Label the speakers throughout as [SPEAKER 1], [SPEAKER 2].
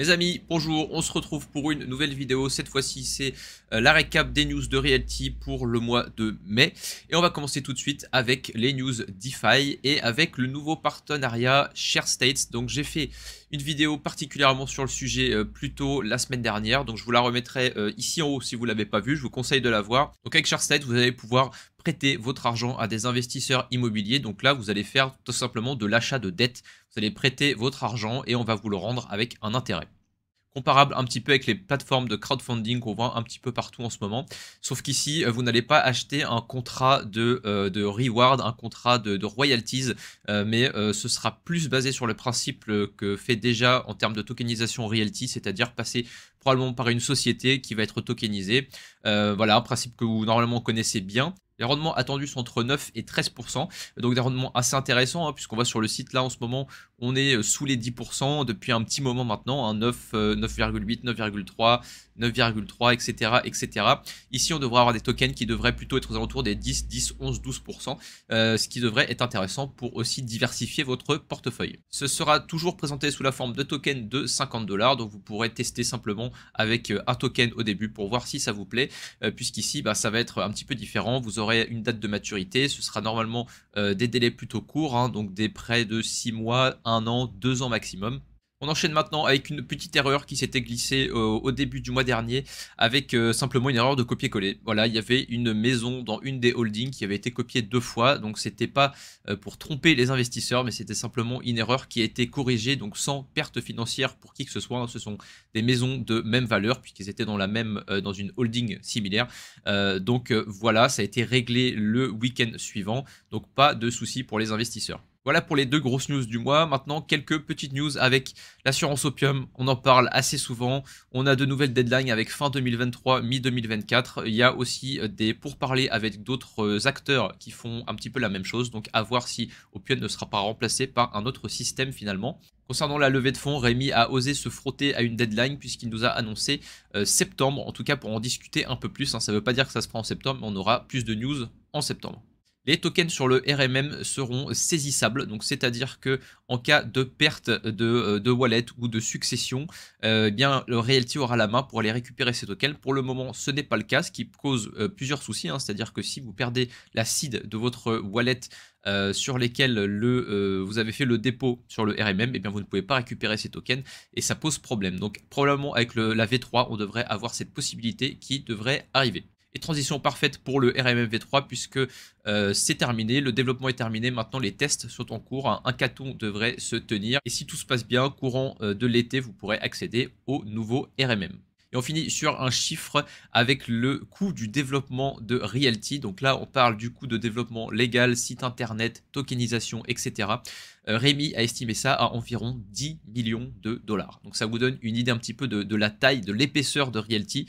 [SPEAKER 1] Mes amis, bonjour, on se retrouve pour une nouvelle vidéo. Cette fois-ci, c'est la récap des news de Realty pour le mois de mai. Et on va commencer tout de suite avec les news DeFi et avec le nouveau partenariat ShareStates. Donc j'ai fait une vidéo particulièrement sur le sujet plus tôt la semaine dernière. Donc je vous la remettrai ici en haut si vous ne l'avez pas vue. Je vous conseille de la voir. Donc avec ShareStates, vous allez pouvoir prêter votre argent à des investisseurs immobiliers. Donc là, vous allez faire tout simplement de l'achat de dette. Vous allez prêter votre argent et on va vous le rendre avec un intérêt. Comparable un petit peu avec les plateformes de crowdfunding qu'on voit un petit peu partout en ce moment. Sauf qu'ici, vous n'allez pas acheter un contrat de reward, un contrat de royalties, mais ce sera plus basé sur le principe que fait déjà en termes de tokenisation Realty, c'est-à-dire passer probablement par une société qui va être tokenisée. Voilà, un principe que vous normalement connaissez bien. Les rendements attendus sont entre 9 et 13%, donc des rendements assez intéressants, hein, puisqu'on voit sur le site là en ce moment, on est sous les 10% depuis un petit moment maintenant, hein, 9,8, 9,3, 9,3, etc., etc. Ici, on devrait avoir des tokens qui devraient plutôt être aux alentours des 10, 10, 11, 12%, ce qui devrait être intéressant pour aussi diversifier votre portefeuille. Ce sera toujours présenté sous la forme de tokens de 50$, donc vous pourrez tester simplement avec un token au début pour voir si ça vous plaît, puisqu'ici, ça va être un petit peu différent. Vous aurez une date de maturité, ce sera normalement des délais plutôt courts, hein, donc des prêts de 6 mois, 1 an, 2 ans maximum. On enchaîne maintenant avec une petite erreur qui s'était glissée au début du mois dernier avec simplement une erreur de copier-coller. Voilà, il y avait une maison dans une des holdings qui avait été copiée 2 fois, donc c'était pas pour tromper les investisseurs, mais c'était simplement une erreur qui a été corrigée, donc sans perte financière pour qui que ce soit. Ce sont des maisons de même valeur puisqu'ils étaient dans dans une holding similaire. Voilà, ça a été réglé le week-end suivant, donc pas de soucis pour les investisseurs. Voilà pour les deux grosses news du mois. Maintenant, quelques petites news avec l'assurance Opium. On en parle assez souvent. On a de nouvelles deadlines avec fin 2023, mi-2024. Il y a aussi des pourparlers avec d'autres acteurs qui font un petit peu la même chose. Donc, à voir si Opium ne sera pas remplacé par un autre système finalement. Concernant la levée de fonds, Rémi a osé se frotter à une deadline puisqu'il nous a annoncé septembre, en tout cas pour en discuter un peu plus. Ça ne veut pas dire que ça se fera en septembre, mais on aura plus de news en septembre. Les tokens sur le RMM seront saisissables, donc c'est-à-dire que en cas de perte de wallet ou de succession, bien le Realty aura la main pour aller récupérer ces tokens. Pour le moment, ce n'est pas le cas, ce qui cause plusieurs soucis, hein, c'est-à-dire que si vous perdez la seed de votre wallet sur lesquels vous avez fait le dépôt sur le RMM, et bien vous ne pouvez pas récupérer ces tokens et ça pose problème. Donc probablement avec la V3, on devrait avoir cette possibilité qui devrait arriver. Et transition parfaite pour le RMM V3 puisque c'est terminé, le développement est terminé, maintenant les tests sont en cours, un hackathon devrait se tenir et si tout se passe bien, courant de l'été, vous pourrez accéder au nouveau RMM. Et on finit sur un chiffre avec le coût du développement de Realty. Donc là, on parle du coût de développement légal, site internet, tokenisation, etc. Rémi a estimé ça à environ 10 millions de dollars. Donc ça vous donne une idée un petit peu de la taille, de l'épaisseur de Realty,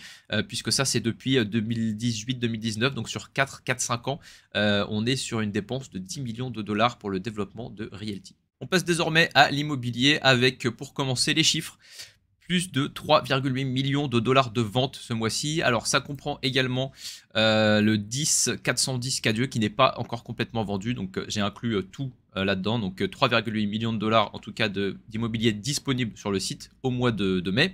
[SPEAKER 1] puisque ça c'est depuis 2018-2019, donc sur 4-5 ans, on est sur une dépense de 10 millions de dollars pour le développement de Realty. On passe désormais à l'immobilier avec, pour commencer, les chiffres. Plus de 3,8 millions de dollars de ventes ce mois-ci. Alors ça comprend également le 410 K2 qui n'est pas encore complètement vendu. Donc j'ai inclus tout là-dedans. Donc 3,8 millions de dollars en tout cas d'immobilier disponible sur le site au mois de mai.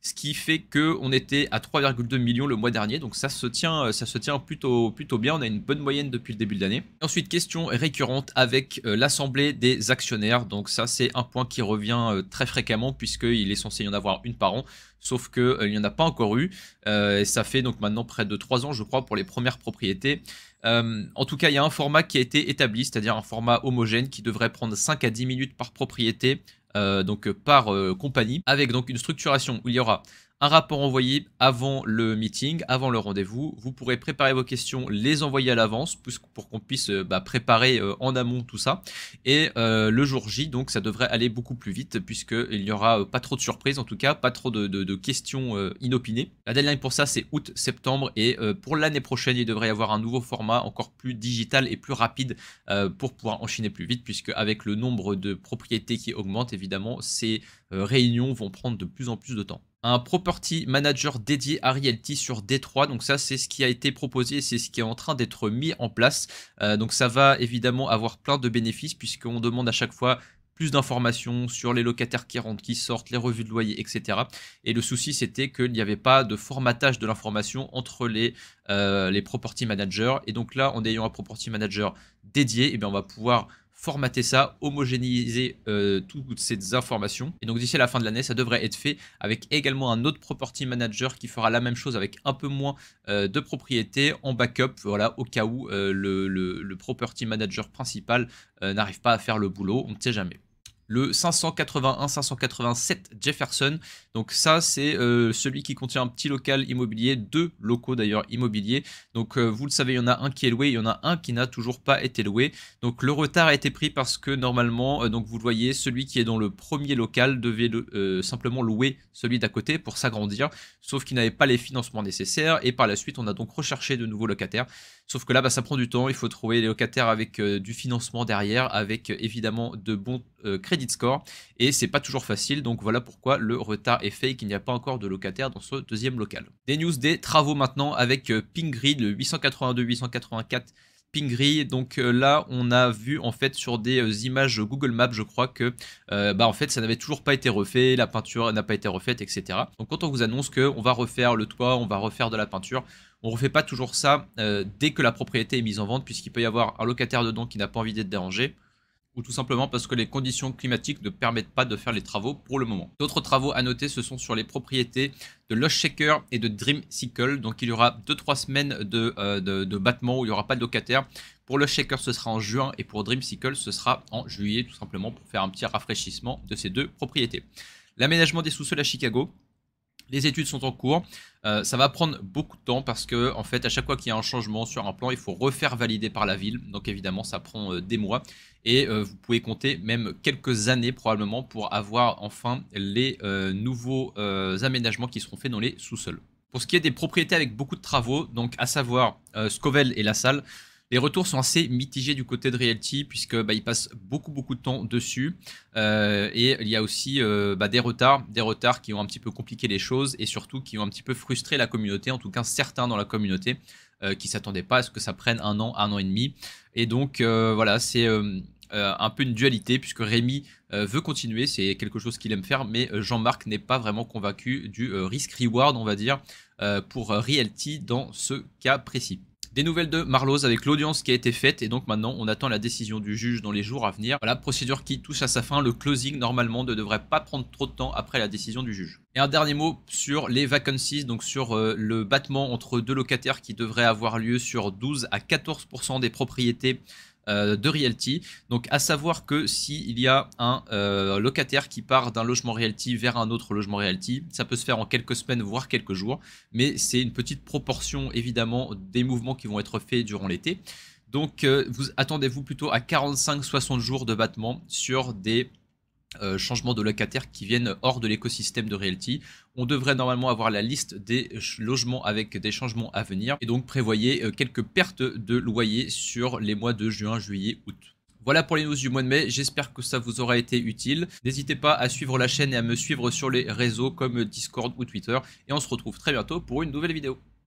[SPEAKER 1] Ce qui fait qu'on était à 3,2 millions le mois dernier. Donc ça se tient plutôt bien. On a une bonne moyenne depuis le début de l'année. Ensuite, question récurrente avec l'assemblée des actionnaires. Donc ça, c'est un point qui revient très fréquemment puisqu'il est censé y en avoir une par an. Sauf qu'il n'y en a pas encore eu. Et ça fait donc maintenant près de 3 ans, je crois, pour les premières propriétés. En tout cas, il y a un format qui a été établi, c'est-à-dire un format homogène qui devrait prendre 5 à 10 minutes par propriété. Donc par compagnie, avec donc une structuration où il y aura un rapport envoyé avant le meeting, avant le rendez-vous. Vous pourrez préparer vos questions, les envoyer à l'avance pour qu'on puisse préparer en amont tout ça. Et le jour J, donc ça devrait aller beaucoup plus vite puisqu'il n'y aura pas trop de surprises, en tout cas pas trop de questions inopinées. La deadline pour ça c'est août-septembre et pour l'année prochaine il devrait y avoir un nouveau format encore plus digital et plus rapide pour pouvoir enchaîner plus vite puisque avec le nombre de propriétés qui augmente évidemment ces réunions vont prendre de plus en plus de temps. Un property manager dédié à Realty sur Détroit. Donc ça, c'est ce qui a été proposé, c'est ce qui est en train d'être mis en place. Donc ça va évidemment avoir plein de bénéfices puisqu'on demande à chaque fois plus d'informations sur les locataires qui rentrent, qui sortent, les revues de loyer, etc. Et le souci, c'était qu'il n'y avait pas de formatage de l'information entre les property managers. Et donc là, en ayant un property manager dédié, eh bien, on va pouvoir formater ça, homogénéiser toutes ces informations. Et donc d'ici à la fin de l'année, ça devrait être fait avec également un autre property manager qui fera la même chose avec un peu moins de propriétés en backup, voilà, au cas où le property manager principal n'arrive pas à faire le boulot, on ne sait jamais. Le 581-587 Jefferson, donc ça c'est celui qui contient un petit local immobilier, 2 locaux d'ailleurs immobiliers. Donc vous le savez, il y en a un qui est loué, il y en a un qui n'a toujours pas été loué. Donc le retard a été pris parce que normalement, donc vous le voyez, celui qui est dans le premier local devait simplement louer celui d'à côté pour s'agrandir, sauf qu'il n'avait pas les financements nécessaires et par la suite on a donc recherché de nouveaux locataires. Sauf que là, ça prend du temps, il faut trouver les locataires avec du financement derrière, avec évidemment de bons credit scores, et c'est pas toujours facile, donc voilà pourquoi le retard est fait et qu'il n'y a pas encore de locataires dans ce deuxième local. Des news des travaux maintenant avec Pingree, le 882-884 Pingree. Donc là, on a vu en fait sur des images Google Maps, je crois que en fait ça n'avait toujours pas été refait, la peinture n'a pas été refaite, etc. Donc quand on vous annonce qu'on va refaire le toit, on va refaire de la peinture, on ne refait pas toujours ça dès que la propriété est mise en vente, puisqu'il peut y avoir un locataire dedans qui n'a pas envie d'être dérangé, ou tout simplement parce que les conditions climatiques ne permettent pas de faire les travaux pour le moment. D'autres travaux à noter, ce sont sur les propriétés de Lost Shaker et de Dreamsicle. Donc il y aura 2-3 semaines de battement où il n'y aura pas de locataire. Pour Lost Shaker, ce sera en juin, et pour Dreamsicle, ce sera en juillet, tout simplement pour faire un petit rafraîchissement de ces deux propriétés. L'aménagement des sous-sols à Chicago. Les études sont en cours, ça va prendre beaucoup de temps parce que en fait à chaque fois qu'il y a un changement sur un plan, il faut refaire valider par la ville, donc évidemment ça prend des mois et vous pouvez compter même quelques années probablement pour avoir enfin les nouveaux aménagements qui seront faits dans les sous-sols. Pour ce qui est des propriétés avec beaucoup de travaux, donc à savoir Scovell et La Salle, les retours sont assez mitigés du côté de Realty puisque ils passent beaucoup de temps dessus et il y a aussi des retards qui ont un petit peu compliqué les choses et surtout qui ont un petit peu frustré la communauté, en tout cas certains dans la communauté qui ne s'attendaient pas à ce que ça prenne un an et demi. Et donc voilà, c'est un peu une dualité puisque Rémi veut continuer, c'est quelque chose qu'il aime faire, mais Jean-Marc n'est pas vraiment convaincu du risk-reward, on va dire, pour Realty dans ce cas précis. Des nouvelles de Marlowe avec l'audience qui a été faite et donc maintenant on attend la décision du juge dans les jours à venir. Voilà, procédure qui touche à sa fin, le closing normalement ne devrait pas prendre trop de temps après la décision du juge. Et un dernier mot sur les vacancies, donc sur le battement entre deux locataires qui devrait avoir lieu sur 12 à 14% des propriétés de Realty. Donc à savoir que s'il y a un locataire qui part d'un logement Realty vers un autre logement Realty, ça peut se faire en quelques semaines voire quelques jours, mais c'est une petite proportion évidemment des mouvements qui vont être faits durant l'été. Donc attendez-vous plutôt à 45-60 jours de battement sur des changements de locataires qui viennent hors de l'écosystème de Realty. On devrait normalement avoir la liste des logements avec des changements à venir et donc prévoyez quelques pertes de loyer sur les mois de juin, juillet, août. Voilà pour les news du mois de mai, j'espère que ça vous aura été utile. N'hésitez pas à suivre la chaîne et à me suivre sur les réseaux comme Discord ou Twitter et on se retrouve très bientôt pour une nouvelle vidéo.